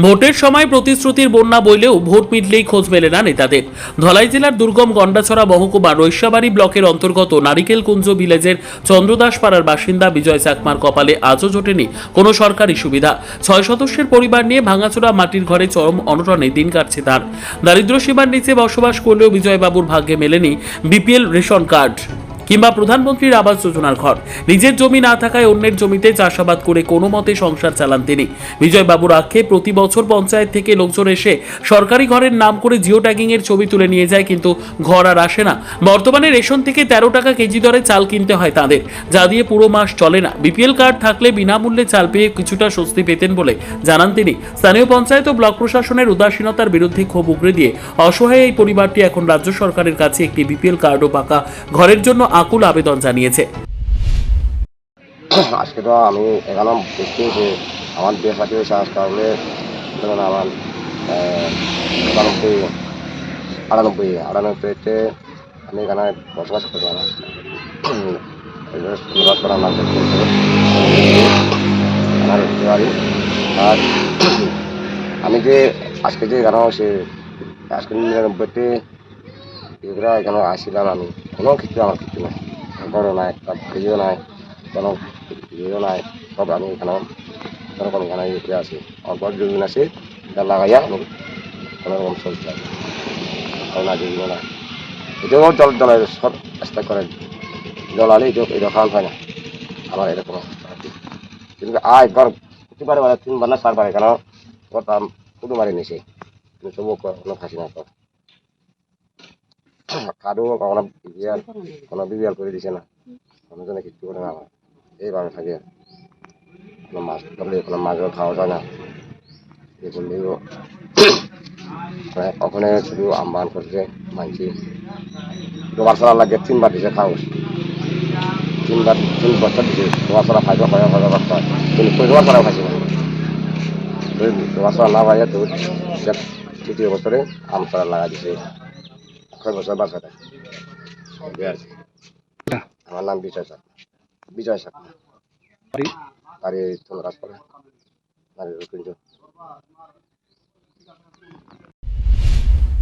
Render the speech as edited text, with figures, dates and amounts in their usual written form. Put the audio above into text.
ভোটের সময় প্রতিশ্রুতির বন্যা বইলেও ভোট মিটলেই খোঁজ মেলে না নেতাদের। ধলাই জেলার দুর্গম গন্ডাছড়া মহকুমার রৈস্যাবাড়ি ব্লকের অন্তর্গত নারিকেলকুঞ্জ ভিলেজের চন্দ্রদাস পাড়ার বাসিন্দা বিজয় চাকমার কপালে আজও জোটেনি কোনো সরকারি সুবিধা। 6 সদস্যের পরিবার নিয়ে ভাঙাচোরা মাটির ঘরে চরম অনটনে দিন কাটছে তার। দারিদ্র্য সীমার নিচে বসবাস করলেও বিজয়বাবুর ভাগ্যে মেলেনি বিপিএল রেশন কার্ড কিংবা প্রধানমন্ত্রীর আবাস যোজনার ঘর। নিজের জমি না থাকায় অন্যের জমিতে চাষাবাদ করে কোনো মতে সংসার চালান তিনি। বিজয়বাবুর আক্ষেপ, প্রতি বছর পঞ্চায়েত থেকে লোকজন এসে সরকারি ঘরের নাম করে জিও ট্যাগিং এর ছবি তুলে নিয়ে যায়, কিন্তু ঘর আর আসে না। বর্তমানে রেশন থেকে 13 টাকা কেজি দরে চাল কিনতে হয় তাদের, যা দিয়ে পুরো মাস চলে না। বিপিএল কার্ড থাকলে বিনামূল্যে চাল পেয়ে কিছুটা স্বস্তি পেতেন বলে জানান তিনি। স্থানীয় পঞ্চায়েত ও ব্লক প্রশাসনের উদাসীনতার বিরুদ্ধে ক্ষোভ উগরে দিয়ে অসহায় এই পরিবারটি এখন রাজ্য সরকারের কাছে একটি বিপিএল কার্ড ও পাকা ঘরের জন্য আকুল আবেদন জানিয়েছে। আজকে তো আমি এখানে দেখছি যে আমার বিয়ে সাথে সাহস করলে ধরুন আমার 98-98-98-তে আমি এখানে বসবাস করি। আমার বসবাস করার নাম আমার বাড়ি। আর আমি যে আজকে যে এখানে সে আজকে 99-তে এগুলো এখানে আসছিলাম, আমি কোনো কিছু আমার কিছু নাই, ঘরও নাই, একটা বাড়িও নাই, কোনো ইয়েও নাই। সব আমি এখানে কোনোরকম এখানে ইয়ে করে আছি। আমার বড় জমিন আছে, এটা লাগাইয়া আমি কোনোরকম চলতে পারি। না জমিও নাই, এটাও জলের সব চেষ্টা করেন, জল আলে এটা খাওয়ান হয় না। আমার এরকম অবস্থা আছে। কিন্তু আয় ঘর হতে পারে 3 বার না 4 বার এখানে করতাম, শুধু মারি নিছে, কিন্তু তবুও কোনো খাসি না। কারো কোনো বিবিয়াল করে দিছে না, কোনো জনে কিচ্ছু করে না। আমার এইভাবে থাকে, কোনো মাছ ধরলে কোনো মাছও খাওয়া যায় না। এ করলেও ওখানে শুধু আমবান করছে মানছি। 2 বার ছাড়া লাগে, 3 বার দিছে খাওয়া, 3 বছর দিছে। 2 বার ছাড়া খাইবে কয়া কয়া বাচ্চা, কিন্তু 2 বার ছাড়াও খাইছে না। 2 বার ছাড়া না পাইয়া তো 3য় বছরে আম ছাড়া লাগা দিছে। 6 বছর বাচ্চাটা আছে। আমার নাম বিজয় সাক। বাড়ি চন্দ্রাস পাড়া, নারী